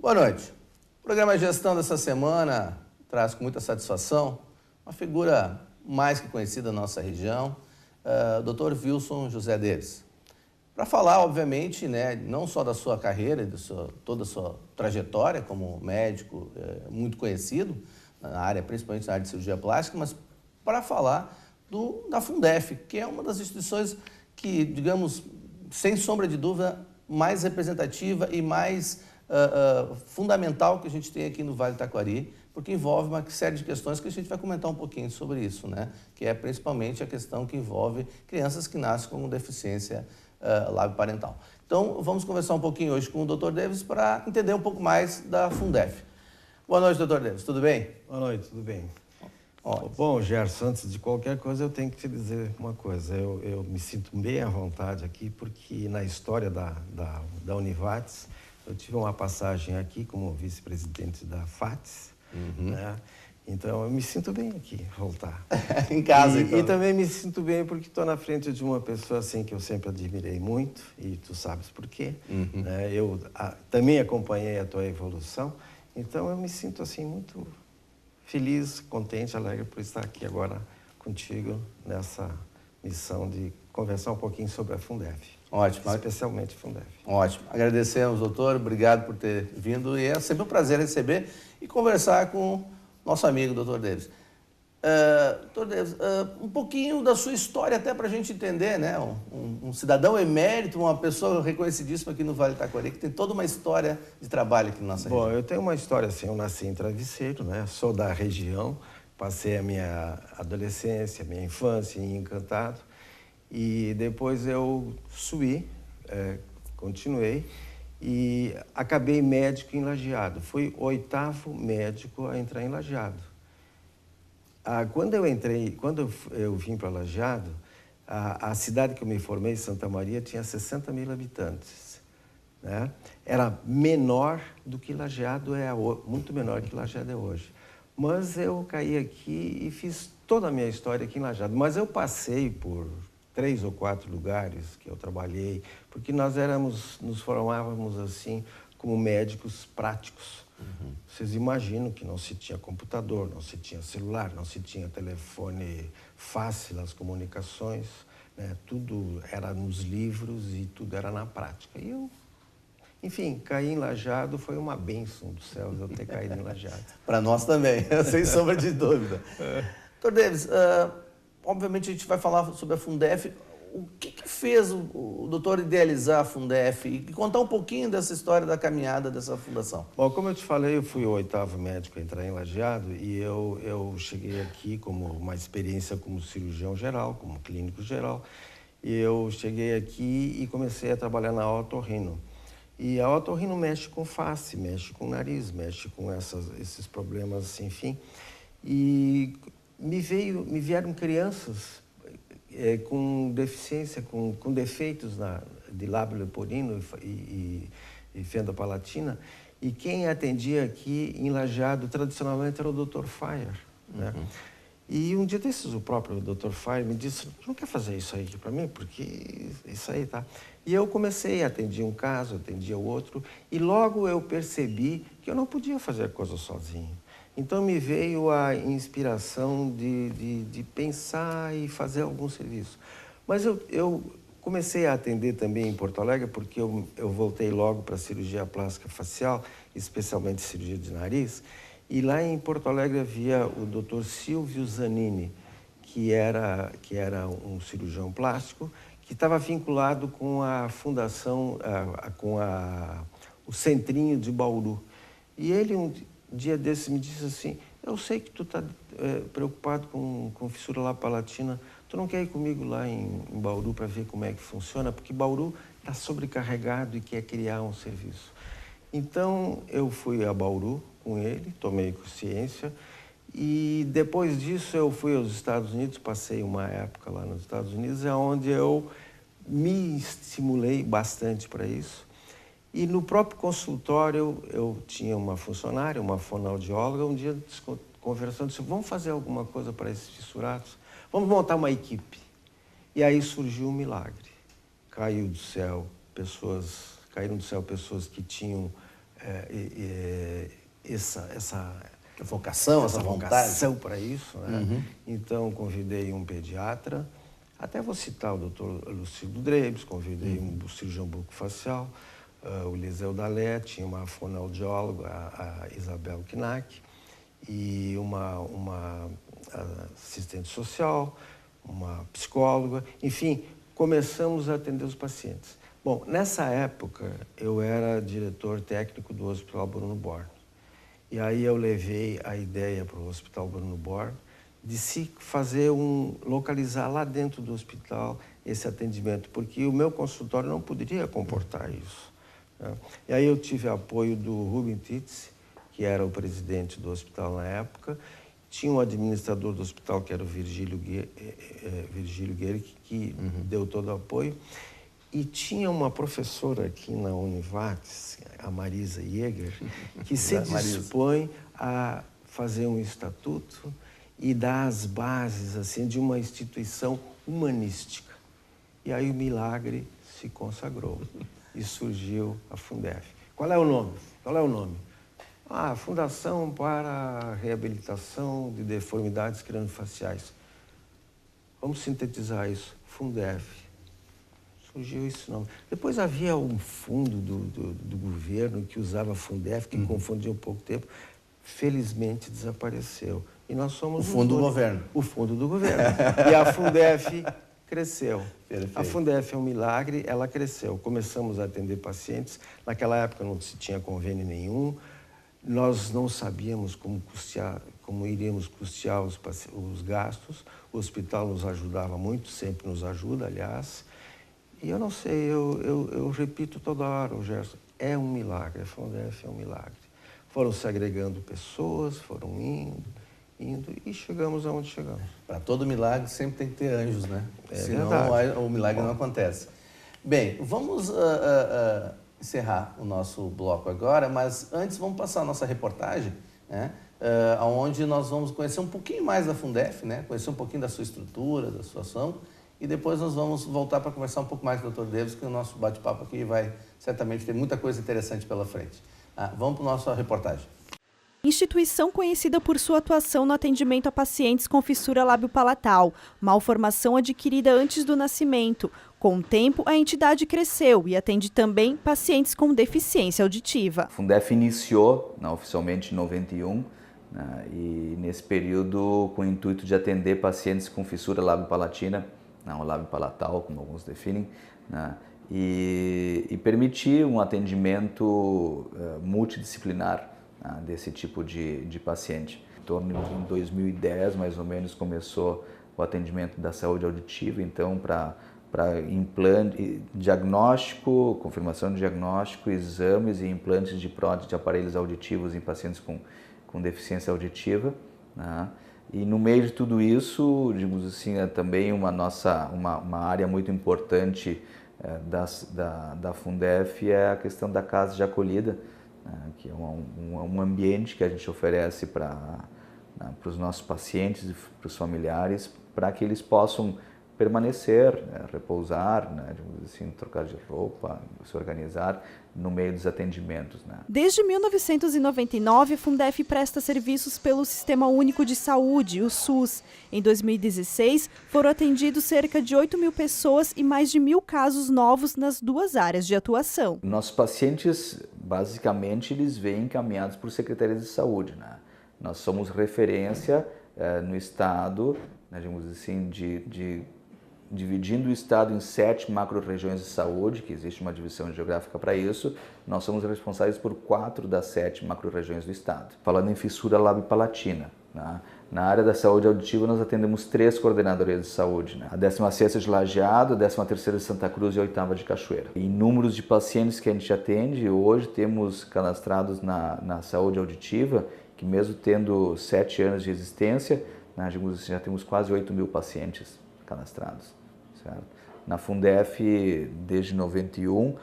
Boa noite. O programa Gestão dessa semana traz com muita satisfação uma figura mais que conhecida na nossa região, o Dr. Wilson José Davis. Para falar, obviamente, não só da sua carreira, toda a sua trajetória como médico muito conhecido na área, principalmente na área de cirurgia plástica, mas para falar da Fundef, que é uma das instituições que, digamos, sem sombra de dúvida, mais representativa e mais fundamental que a gente tem aqui no Vale do Taquari, porque envolve uma série de questões que a gente vai comentar um pouquinho sobre isso, que é principalmente a questão que envolve crianças que nascem com deficiência lábio-parental. Então, vamos conversar um pouquinho hoje com o Dr. Davis para entender um pouco mais da Fundef. Boa noite, Dr. Davis, tudo bem? Boa noite, tudo bem. Bom, Gerson, antes de qualquer coisa, eu tenho que te dizer uma coisa. Eu me sinto bem à vontade aqui, porque na história da Univates, eu tive uma passagem aqui como vice-presidente da FATES, Então, eu me sinto bem aqui, voltar. Em casa, então. E também me sinto bem porque estou na frente de uma pessoa assim que eu sempre admirei muito, e tu sabes por quê. Eu também acompanhei a tua evolução, então eu me sinto assim muito feliz, contente, alegre por estar aqui agora contigo nessa missão de conversar um pouquinho sobre a Fundef. Ótimo. Especialmente Fundef. Ótimo. Agradecemos, doutor. Obrigado por ter vindo. E é sempre um prazer receber e conversar com nosso amigo, doutor Davis. Doutor Davis, um pouquinho da sua história até para a gente entender, um cidadão emérito, uma pessoa reconhecidíssima aqui no Vale do Taquari, que tem toda uma história de trabalho aqui na nossa região. Bom, eu tenho uma história assim, eu nasci em Travesseiro, sou da região, passei a minha adolescência, minha infância em Encantado, e depois eu subi, continuei, e acabei médico em Lajeado. Fui o 8º médico a entrar em Lajeado. Quando eu vim para Lajeado, a cidade que eu me formei, Santa Maria, tinha 60 mil habitantes. Era menor do que Lajeado é hoje, muito menor que Lajeado é hoje. Mas eu caí aqui e fiz toda a minha história aqui em Lajeado. Mas eu passei por 3 ou 4 lugares que eu trabalhei, porque nós nos formávamos assim como médicos práticos. Vocês imaginam que não se tinha computador, não se tinha celular, não se tinha telefone fácil, as comunicações, tudo era nos livros e tudo era na prática. E eu, enfim, caí em Lajeado, foi uma bênção dos céus eu ter caído em Lajeado. Para nós também, sem sombra de dúvida. Dr. Davis, obviamente a gente vai falar sobre a Fundef. O que fez o doutor idealizar a Fundef e contar um pouquinho dessa história da caminhada dessa fundação? Bom, como eu te falei, eu fui o 8º médico a entrar em Lajeado e eu cheguei aqui como uma experiência como cirurgião geral, como clínico geral. E eu cheguei aqui e comecei a trabalhar na otorrino. E a otorrino mexe com face, mexe com nariz, mexe com esses problemas, enfim. E me vieram crianças com deficiência, com defeitos de lábio leporino e fenda palatina, e quem atendia aqui em Lajeado tradicionalmente era o Dr. Fire. E um dia desses o próprio Dr. Fire me disse: "Tu não quer fazer isso aí para mim? Porque isso aí tá..." E eu comecei, atendia um caso, atendia o outro, e logo eu percebi que eu não podia fazer a coisa sozinho. Então me veio a inspiração de pensar e fazer algum serviço. Mas eu comecei a atender também em Porto Alegre, porque eu voltei logo para a cirurgia plástica facial, especialmente cirurgia de nariz, e lá em Porto Alegre havia o Dr. Silvio Zanini, que era um cirurgião plástico, que estava vinculado com a fundação, o Centrinho de Bauru. E ele, um dia desse, me disse assim: "Eu sei que tu está preocupado com fissura lábio-palatina, tu não quer ir comigo lá em Bauru para ver como é que funciona? Porque Bauru está sobrecarregado e quer criar um serviço." Então, eu fui a Bauru com ele, tomei consciência, e depois disso eu fui aos Estados Unidos, passei uma época lá nos Estados Unidos, onde eu me estimulei bastante para isso. E no próprio consultório eu tinha uma funcionária, uma fonoaudióloga, um dia conversando, disse: "Vamos fazer alguma coisa para esses fissurados? Vamos montar uma equipe." E aí surgiu um milagre. Caíram do céu pessoas que tinham essa vocação, essa vontade para isso, né? Uhum. Então, convidei um pediatra, até vou citar o Dr. Lucildo Drebes, convidei um cirurgião bucofacial, o Eliseu Dalé, tinha uma fonoaudióloga, a Isabel Knack, e uma assistente social, uma psicóloga, enfim, começamos a atender os pacientes. Bom, nessa época, eu era diretor técnico do Hospital Bruno Born. E aí eu levei a ideia para o Hospital Bruno Born de se fazer localizar lá dentro do hospital esse atendimento, porque o meu consultório não poderia comportar isso, né? E aí eu tive apoio do Rubem Titz, que era o presidente do hospital na época, tinha um administrador do hospital, que era o Virgílio Guerri, que deu todo o apoio, e tinha uma professora aqui na Univates, a Marisa Jäger, que se dispõe a fazer um estatuto e dar as bases assim, de uma instituição humanística. E aí o milagre se consagrou e surgiu a Fundef. Qual é o nome? Qual é o nome? Fundação para a Reabilitação de Deformidades Craniofaciais. Vamos sintetizar isso. Fundef. Surgiu esse nome. Depois havia um fundo do governo que usava Fundef, que confundia um pouco tempo. Felizmente desapareceu. E nós somos o fundo do governo. O fundo do governo. E a Fundef cresceu. Perfeito. A Fundef é um milagre, ela cresceu. Começamos a atender pacientes. Naquela época não se tinha convênio nenhum. Nós não sabíamos como iríamos custear os gastos. O hospital nos ajudava muito, sempre nos ajuda, aliás. E eu não sei, eu repito toda hora, Gerson, é um milagre, a Fundef é um milagre. Foram se agregando pessoas, foram indo e chegamos aonde chegamos. Para todo milagre sempre tem que ter anjos, né? Senão o milagre não acontece. Bem, vamos encerrar o nosso bloco agora, mas antes vamos passar a nossa reportagem, né? Onde nós vamos conhecer um pouquinho mais da Fundef, né? Conhecer um pouquinho da sua estrutura, da sua ação, e depois nós vamos voltar para conversar um pouco mais com o Dr. Davis, que o nosso bate-papo aqui vai certamente ter muita coisa interessante pela frente. Vamos para a nossa reportagem. Instituição conhecida por sua atuação no atendimento a pacientes com fissura lábio-palatal, malformação adquirida antes do nascimento. Com o tempo, a entidade cresceu e atende também pacientes com deficiência auditiva. A Fundef iniciou oficialmente em 91, e nesse período com o intuito de atender pacientes com fissura lábio-palatina, ou lábio-palatal, como alguns definem, e permitir um atendimento multidisciplinar desse tipo de paciente. Em torno de 2010, mais ou menos, começou o atendimento da saúde auditiva, então para implante, diagnóstico, confirmação de diagnóstico, exames e implantes de prótese de aparelhos auditivos em pacientes com deficiência auditiva, né? E no meio de tudo isso, digamos assim, é também uma área muito importante da Fundef é a questão da casa de acolhida, que é um ambiente que a gente oferece para os nossos pacientes e para os familiares, para que eles possam permanecer, repousar, digamos assim, trocar de roupa, se organizar no meio dos atendimentos. Desde 1999, a Fundef presta serviços pelo Sistema Único de Saúde, o SUS. Em 2016, foram atendidos cerca de 8.000 pessoas e mais de 1.000 casos novos nas duas áreas de atuação. Nossos pacientes, basicamente, eles vêm encaminhados por secretarias de saúde, Nós somos referência no estado, digamos assim, dividindo o estado em 7 macro-regiões de saúde, que existe uma divisão geográfica para isso, nós somos responsáveis por 4 das 7 macro-regiões do estado. Falando em fissura lábio-palatina, na área da saúde auditiva nós atendemos 3 coordenadorias de saúde, a 16ª de Lajeado, a 13ª de Santa Cruz e a 8ª de Cachoeira. Em números de pacientes que a gente atende, hoje temos cadastrados na saúde auditiva, que mesmo tendo 7 anos de existência, digamos assim, já temos quase 8.000 pacientes cadastrados. Certo? Na Fundef, desde 91,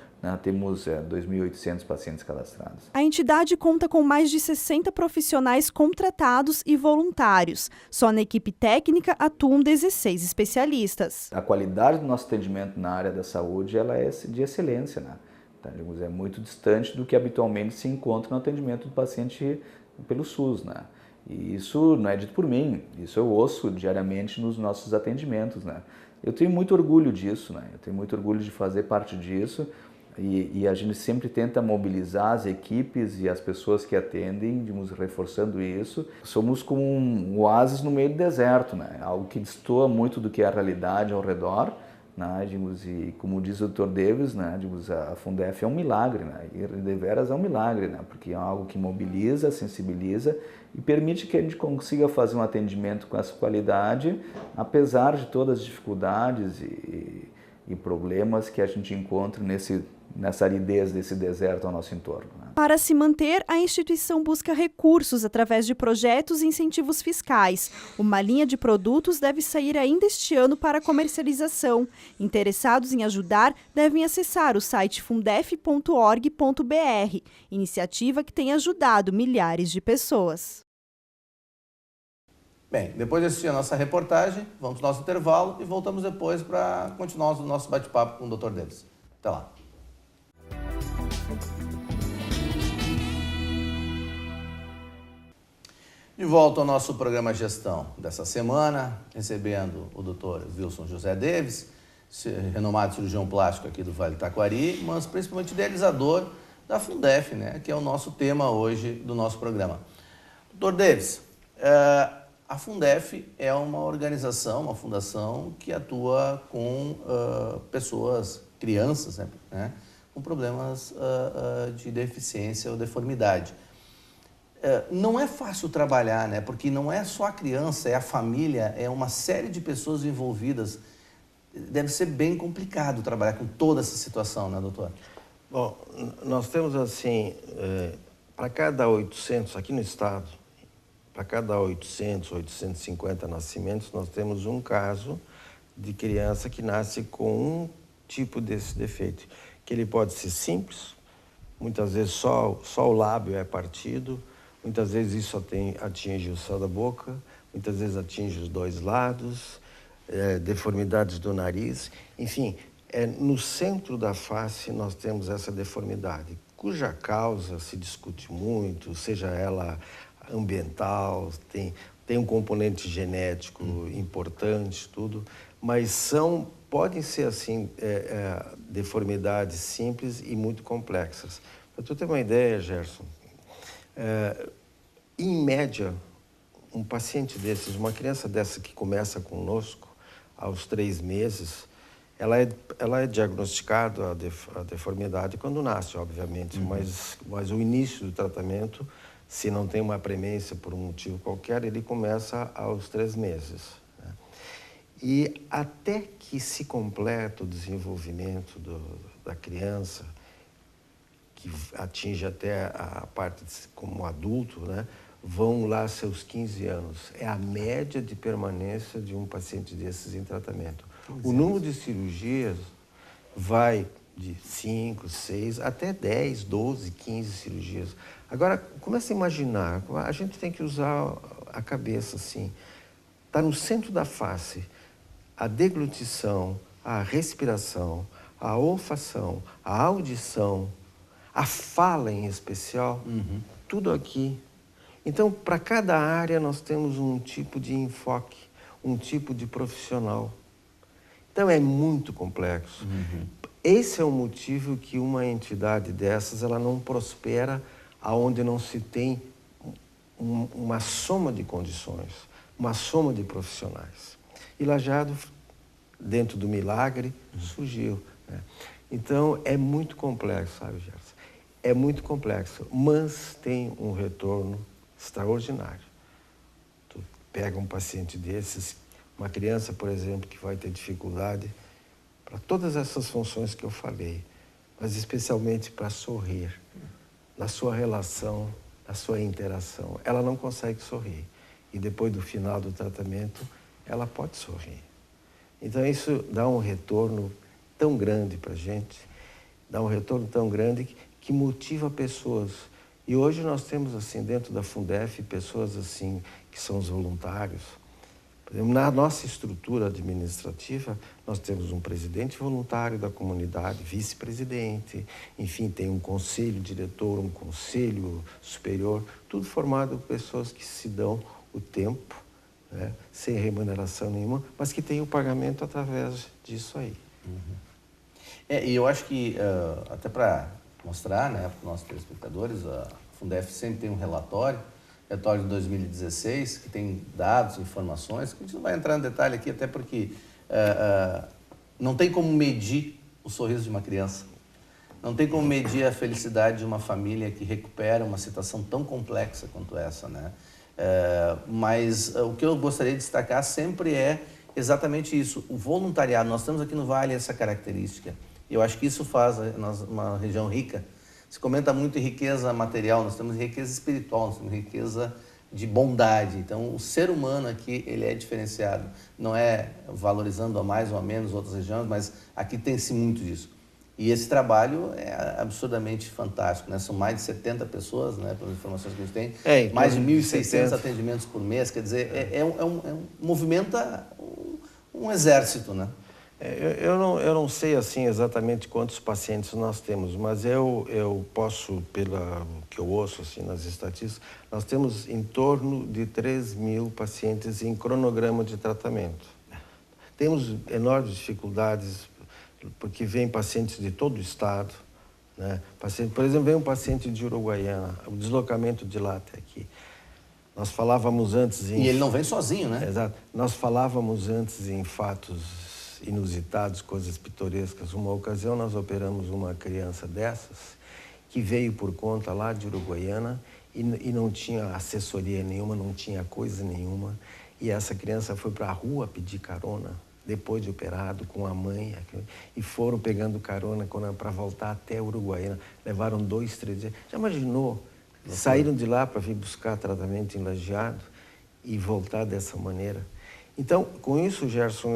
temos 2.800 pacientes cadastrados. A entidade conta com mais de 60 profissionais contratados e voluntários. Só na equipe técnica atuam 16 especialistas. A qualidade do nosso atendimento na área da saúde ela é de excelência. Tá? É muito distante do que habitualmente se encontra no atendimento do paciente pelo SUS, né? E isso não é dito por mim, isso eu ouço diariamente nos nossos atendimentos, né? Eu tenho muito orgulho disso, né? Eu tenho muito orgulho de fazer parte disso e a gente sempre tenta mobilizar as equipes e as pessoas que atendem, reforçando isso. Somos como um oásis no meio do deserto, né? Algo que destoa muito do que é a realidade ao redor, né? E como diz o Dr. Davis, né? A Fundef é um milagre, né? E deveras é um milagre, né? Porque é algo que mobiliza, sensibiliza e permite que a gente consiga fazer um atendimento com essa qualidade, apesar de todas as dificuldades e problemas que a gente encontra nessa aridez desse deserto ao nosso entorno, né? Para se manter, a instituição busca recursos através de projetos e incentivos fiscais. Uma linha de produtos deve sair ainda este ano para comercialização. Interessados em ajudar devem acessar o site fundef.org.br, iniciativa que tem ajudado milhares de pessoas. Bem, depois de assistir a nossa reportagem, vamos ao nosso intervalo e voltamos depois para continuar o nosso bate-papo com o Dr. Davis. Até lá. De volta ao nosso programa Gestão dessa semana, recebendo o Dr. Wilson José Davis, renomado cirurgião plástico aqui do Vale do Taquari, mas principalmente idealizador da Fundef, né, que é o nosso tema hoje do nosso programa. Dr. Davis, a Fundef é uma organização, uma fundação que atua com pessoas, crianças, né, com problemas de deficiência ou deformidade. Não é fácil trabalhar, né? Porque não é só a criança, é a família, é uma série de pessoas envolvidas. Deve ser bem complicado trabalhar com toda essa situação, né, doutor? Bom, nós temos assim, para cada 800, aqui no estado, para cada 800, 850 nascimentos, nós temos um caso de criança que nasce com um tipo desse defeito, que ele pode ser simples, muitas vezes só o lábio é partido, muitas vezes isso atinge o céu da boca, muitas vezes atinge os dois lados, deformidades do nariz. Enfim, no centro da face nós temos essa deformidade, cuja causa se discute muito, seja ela ambiental, tem um componente genético importante, tudo, mas podem ser assim deformidades simples e muito complexas. Para tu ter uma ideia, Gerson, em média, um paciente desses, uma criança dessa que começa conosco aos 3 meses, ela é diagnosticada a deformidade quando nasce, obviamente, mas o início do tratamento, se não tem uma premência por um motivo qualquer, ele começa aos 3 meses. Né? E até que se completa o desenvolvimento da criança, que atinge até a parte como adulto, né? Vão lá seus 15 anos. É a média de permanência de um paciente desses em tratamento. O número de cirurgias vai de 5, 6, até 10, 12, 15 cirurgias. Agora, comece a imaginar, a gente tem que usar a cabeça assim. Está no centro da face a deglutição, a respiração, a olfação, a audição, a fala em especial, tudo aqui. Então, para cada área nós temos um tipo de enfoque, um tipo de profissional. Então, é muito complexo. Esse é o motivo que uma entidade dessas ela não prospera aonde não se tem uma soma de condições, uma soma de profissionais. E Lajeado, dentro do milagre, surgiu. Né? Então, é muito complexo, sabe, Gerson? É muito complexo, mas tem um retorno extraordinário. Tu pega um paciente desses, uma criança, por exemplo, que vai ter dificuldade para todas essas funções que eu falei, mas especialmente para sorrir, na sua relação, na sua interação. Ela não consegue sorrir. E depois do final do tratamento, ela pode sorrir. Então isso dá um retorno tão grande para a gente, dá um retorno tão grande que motiva pessoas. E hoje nós temos, assim, dentro da Fundef, pessoas assim, que são os voluntários, Por exemplo, na nossa estrutura administrativa, nós temos um presidente voluntário da comunidade, vice-presidente, enfim, tem um conselho diretor, um conselho superior, tudo formado por pessoas que se dão o tempo, né, sem remuneração nenhuma, mas que têm o pagamento através disso aí. E eu acho que, até para mostrar, né, para os nossos telespectadores, a Fundef sempre tem um relatório de 2016, que tem dados, informações, que a gente não vai entrar em detalhe aqui, até porque não tem como medir o sorriso de uma criança, não tem como medir a felicidade de uma família que recupera uma situação tão complexa quanto essa, né? Mas o que eu gostaria de destacar sempre é exatamente isso, o voluntariado. Nós temos aqui no Vale essa característica, e eu acho que isso faz nós uma região rica. Se comenta muito em riqueza material, nós temos riqueza espiritual, nós temos riqueza de bondade. Então, o ser humano aqui, ele é diferenciado. Não é valorizando a mais ou a menos outras regiões, mas aqui tem-se muito disso. E esse trabalho é absurdamente fantástico, né? São mais de 70 pessoas, né? Pelas informações que a gente tem, mais de 1.600 atendimentos por mês. Quer dizer, movimenta um exército, né? Eu não sei assim exatamente quantos pacientes nós temos, mas eu posso, pelo que eu ouço assim, nas estatísticas, nós temos em torno de 3.000 pacientes em cronograma de tratamento. Temos enormes dificuldades, porque vêm pacientes de todo o estado, né? Por exemplo, vem um paciente de Uruguaiana, o deslocamento de lá até aqui. Nós falávamos antes em... E ele não vem sozinho, né? Exato. Nós falávamos antes em fatos inusitados, coisas pitorescas. Uma ocasião nós operamos uma criança dessas que veio por conta lá de Uruguaiana e não tinha assessoria nenhuma, não tinha coisa nenhuma. E essa criança foi para a rua pedir carona, depois de operado, com a mãe. E foram pegando carona para voltar até Uruguaiana. Levaram 2, 3 dias. Já imaginou? Saíram de lá para vir buscar tratamento em Lajeado e voltar dessa maneira. Então, com isso, Gerson,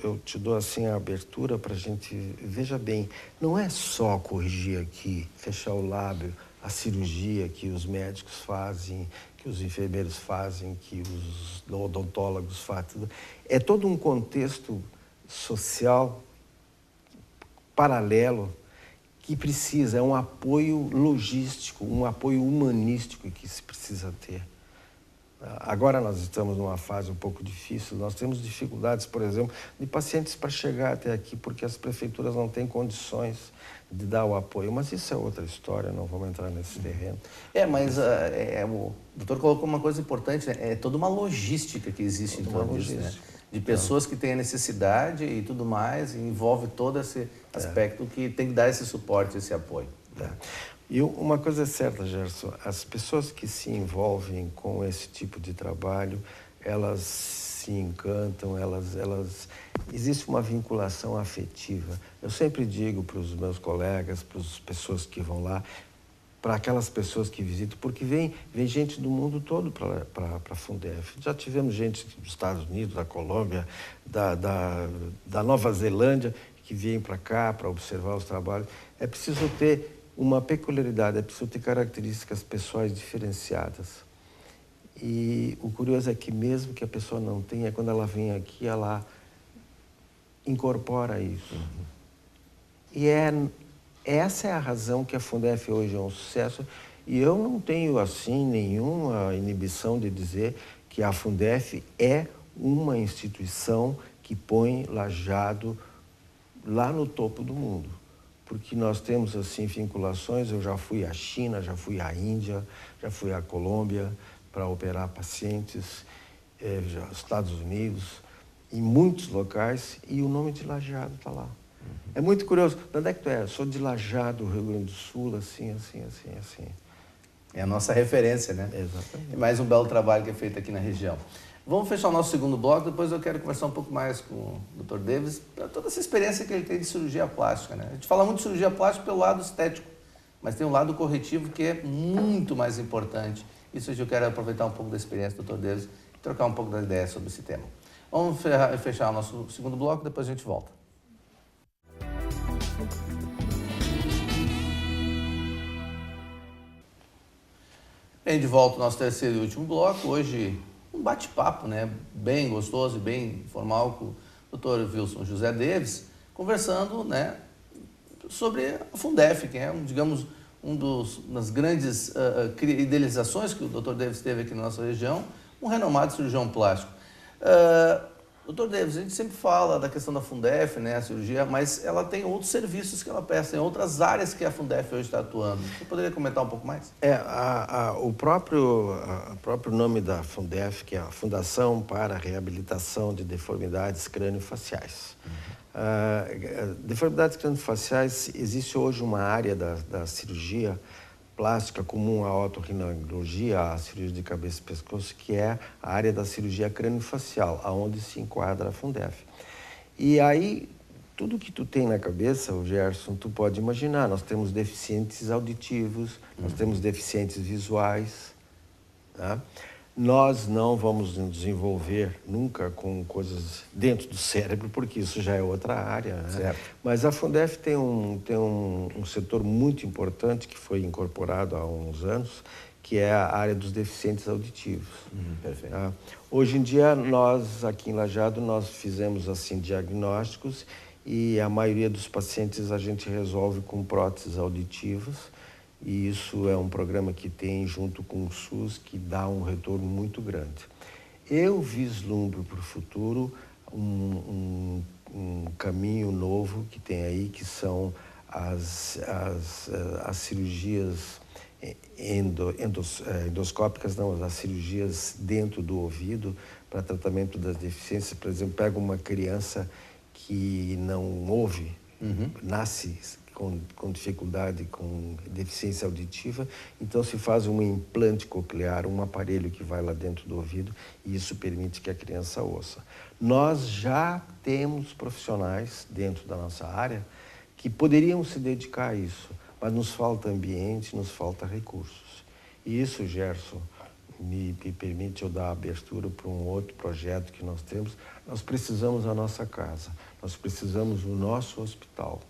eu te dou assim a abertura para a gente... Veja bem, não é só corrigir aqui, fechar o lábio, a cirurgia que os médicos fazem, que os enfermeiros fazem, que os odontólogos fazem. É todo um contexto social paralelo que precisa, é um apoio logístico, um apoio humanístico que se precisa ter. Agora nós estamos numa fase um pouco difícil, nós temos dificuldades, por exemplo, de pacientes para chegar até aqui, porque as prefeituras não têm condições de dar o apoio. Mas isso é outra história, não vamos entrar nesse terreno. Mas o doutor colocou uma coisa importante, né? É toda uma logística que existe em torno disso, né? De pessoas que têm a necessidade e tudo mais, e envolve todo esse aspecto que tem que dar esse suporte, esse apoio. E uma coisa é certa, Gerson, as pessoas que se envolvem com esse tipo de trabalho, elas se encantam, existe uma vinculação afetiva. Eu sempre digo para os meus colegas, para as pessoas que vão lá, para aquelas pessoas que visitam, porque vem gente do mundo todo para a Fundef. Já tivemos gente dos Estados Unidos, da Colômbia, da Nova Zelândia, que vêm para cá para observar os trabalhos. É preciso ter uma peculiaridade, é preciso ter características pessoais diferenciadas. E o curioso é que mesmo que a pessoa não tenha, quando ela vem aqui, ela incorpora isso. E essa é a razão que a Fundef hoje é um sucesso. E eu não tenho, assim, nenhuma inibição de dizer que a Fundef é uma instituição que põe Lajeado lá no topo do mundo. Porque nós temos, assim, vinculações. Eu já fui à China, já fui à Índia, já fui à Colômbia para operar pacientes, Estados Unidos, em muitos locais, e o nome de Lajeado está lá. É muito curioso. De onde é que tu é? Eu sou de Lajeado, Rio Grande do Sul, assim. É a nossa referência, né? Exatamente. É mais um belo trabalho que é feito aqui na região. Vamos fechar o nosso segundo bloco, depois eu quero conversar um pouco mais com o Dr. Davis, para toda essa experiência que ele tem de cirurgia plástica, né? A gente fala muito de cirurgia plástica pelo lado estético, mas tem um lado corretivo que é muito mais importante. Isso eu quero aproveitar um pouco da experiência do Dr. Davis e trocar um pouco da ideia sobre esse tema. Vamos fechar o nosso segundo bloco, depois a gente volta. Bem, de volta ao nosso terceiro e último bloco. Hoje, um bate-papo, né, bem gostoso e bem informal com o Dr. Wilson José Davis, conversando, né, sobre a Fundef, que é, digamos, das grandes idealizações que o Dr. Davis teve aqui na nossa região, um renomado cirurgião plástico. Dr. Davis, a gente sempre fala da questão da Fundef, né, a cirurgia, mas ela tem outros serviços que ela presta, tem outras áreas que a Fundef hoje está atuando. Você poderia comentar um pouco mais? O próprio nome da Fundef, que é a Fundação para a Reabilitação de Deformidades Crâniofaciais. Deformidades crâniofaciais, existe hoje uma área da cirurgia plástica comum à otorrinolaringologia, a cirurgia de cabeça e pescoço, que é a área da cirurgia crâniofacial, aonde se enquadra a Fundef. E aí, tudo que tu tem na cabeça, o Gerson, tu pode imaginar. Nós temos deficientes auditivos, nós temos deficientes visuais, tá? Nós não vamos nos desenvolver nunca com coisas dentro do cérebro, porque isso já é outra área, né? Certo. Mas a Fundef tem um setor muito importante que foi incorporado há uns anos, que é a área dos deficientes auditivos. Perfeito. Tá? Hoje em dia, nós aqui em Lajeado, nós fizemos assim diagnósticos e a maioria dos pacientes a gente resolve com próteses auditivas. E isso é um programa que tem, junto com o SUS, que dá um retorno muito grande. Eu vislumbro para o futuro um caminho novo que tem aí, que são as cirurgias endoscópicas, não, as cirurgias dentro do ouvido para tratamento das deficiências. Por exemplo, pega uma criança que não ouve, nasce com dificuldade, com deficiência auditiva, então se faz um implante coclear, um aparelho que vai lá dentro do ouvido, e isso permite que a criança ouça. Nós já temos profissionais dentro da nossa área que poderiam se dedicar a isso, mas nos falta ambiente, nos falta recursos. E isso, Gerson, me permite eu dar abertura para um outro projeto que nós temos. Nós precisamos da nossa casa, nós precisamos do nosso hospital.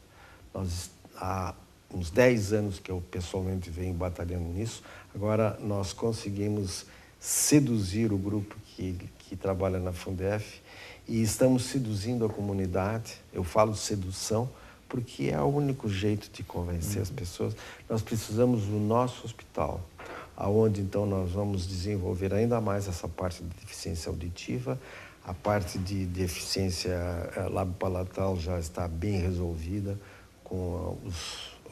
Há uns 10 anos que eu pessoalmente venho batalhando nisso, agora nós conseguimos seduzir o grupo que trabalha na Fundef e estamos seduzindo a comunidade. Eu falo sedução porque é o único jeito de convencer as pessoas. Nós precisamos do nosso hospital, aonde então nós vamos desenvolver ainda mais essa parte de deficiência auditiva. A parte de deficiência lábio-palatal já está bem resolvida, com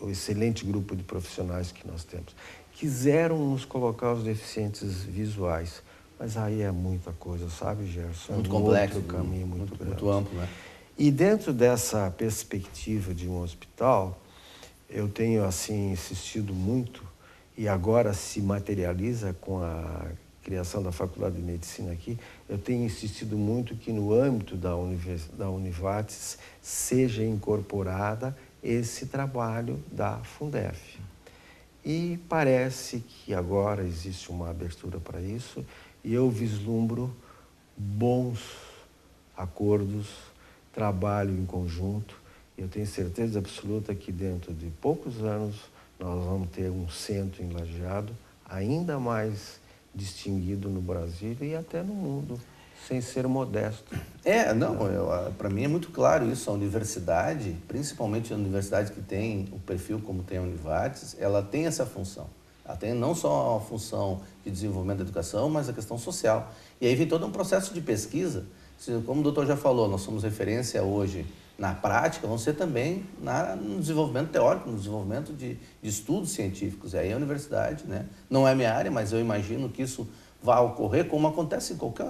o excelente grupo de profissionais que nós temos. Quiseram nos colocar os deficientes visuais, mas aí é muita coisa, sabe, Gerson? Muito complexo, outro caminho muito grande. Muito amplo, né? E dentro dessa perspectiva de um hospital, eu tenho assim insistido muito, e agora se materializa com a criação da Faculdade de Medicina aqui, eu tenho insistido muito que no âmbito da Univates seja incorporada esse trabalho da Fundef. E parece que agora existe uma abertura para isso e eu vislumbro bons acordos, trabalho em conjunto. Eu tenho certeza absoluta que dentro de poucos anos nós vamos ter um centro em Lajeado ainda mais distinguido no Brasil e até no mundo, sem ser modesto. Para mim é muito claro isso. A universidade, principalmente a universidade que tem o perfil como tem a Univates, ela tem essa função. Ela tem não só a função de desenvolvimento da educação, mas a questão social. E aí vem todo um processo de pesquisa. Como o doutor já falou, nós somos referência hoje na prática, vão ser também no desenvolvimento teórico, no desenvolvimento de estudos científicos. E aí a universidade, né, não é minha área, mas eu imagino que isso vai ocorrer como acontece em qualquer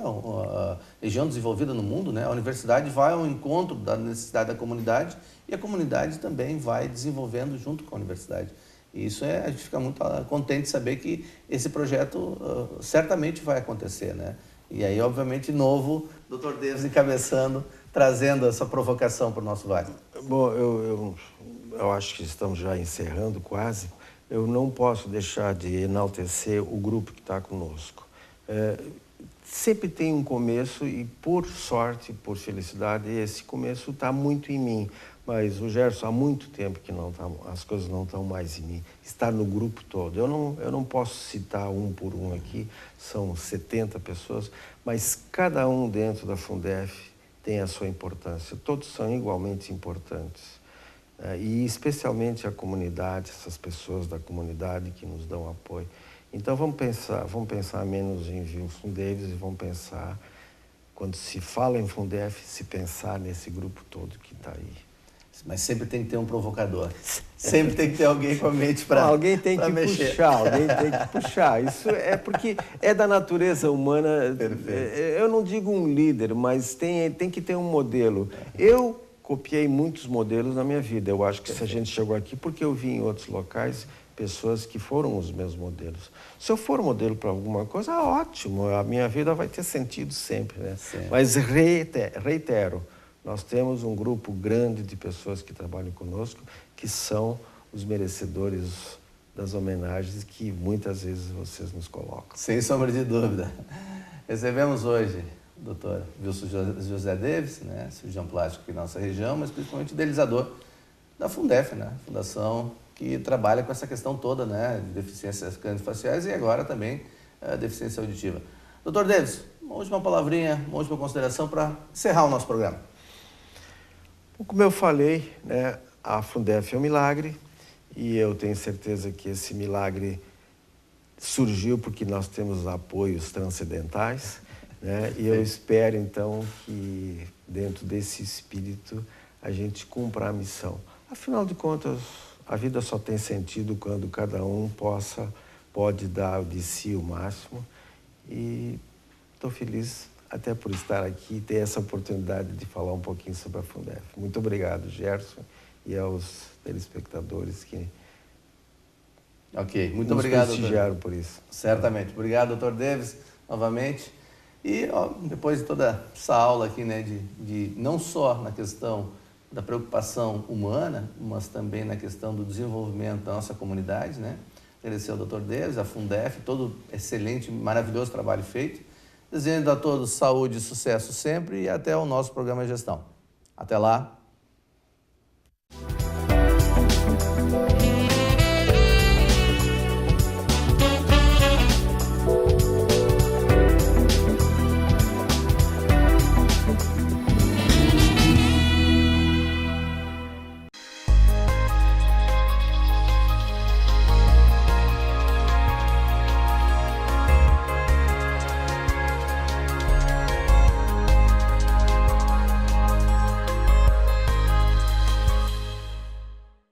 região desenvolvida no mundo, né? A universidade vai ao encontro da necessidade da comunidade e a comunidade também vai desenvolvendo junto com a universidade. E isso a gente fica muito contente de saber que esse projeto certamente vai acontecer, né? E aí, obviamente, novo, Dr. Davis encabeçando, trazendo essa provocação para o nosso vale. Bom, eu acho que estamos já encerrando quase. Eu não posso deixar de enaltecer o grupo que está conosco. Sempre tem um começo e, por sorte, por felicidade, esse começo está muito em mim, Mas o Gerson, há muito tempo que as coisas não estão mais em mim. Estar no grupo todo. Eu não posso citar um por um aqui, são 70 pessoas, mas cada um dentro da Fundef tem a sua importância. Todos são igualmente importantes. E especialmente a comunidade, essas pessoas da comunidade que nos dão apoio. Então vamos pensar menos em Wilson Davis e vamos pensar, quando se fala em Fundef, se pensar nesse grupo todo que está aí. Mas sempre tem que ter um provocador. Sempre tem que ter alguém com a mente para mexer. Alguém tem que puxar. Isso é porque é da natureza humana. Perfeito. Eu não digo um líder, mas tem que ter um modelo. Eu copiei muitos modelos na minha vida. Eu acho que se a gente chegou aqui, porque eu vi em outros locais pessoas que foram os meus modelos. Se eu for modelo para alguma coisa, ótimo. A minha vida vai ter sentido sempre, né? Sempre. Mas reitero, nós temos um grupo grande de pessoas que trabalham conosco, que são os merecedores das homenagens que muitas vezes vocês nos colocam. Sem sombra de dúvida. Recebemos hoje o Dr. Wilson José Davis, né, cirurgião plástico aqui na nossa região, mas principalmente idealizador da Fundef, né, fundação que trabalha com essa questão toda, né, de deficiências craniofaciais e agora também deficiência auditiva. Dr. Davis, uma última palavrinha, uma última consideração para encerrar o nosso programa. Como eu falei, né, a Fundef é um milagre e eu tenho certeza que esse milagre surgiu porque nós temos apoios transcendentais, né, e eu espero então que dentro desse espírito a gente cumpra a missão. Afinal de contas, a vida só tem sentido quando cada um pode dar de si o máximo e estou feliz até por estar aqui e ter essa oportunidade de falar um pouquinho sobre a Fundef. Muito obrigado, Gerson, e aos telespectadores que Ok, muito nos obrigado, prestigiaram por isso. Certamente. Obrigado, Dr. Davis, novamente. E depois de toda essa aula aqui, né, de não só na questão da preocupação humana, mas também na questão do desenvolvimento da nossa comunidade, né? Agradecer ao Dr. Davis, a Fundef, todo o excelente, maravilhoso trabalho feito. Desejo a todos saúde e sucesso sempre e até o nosso programa de gestão. Até lá.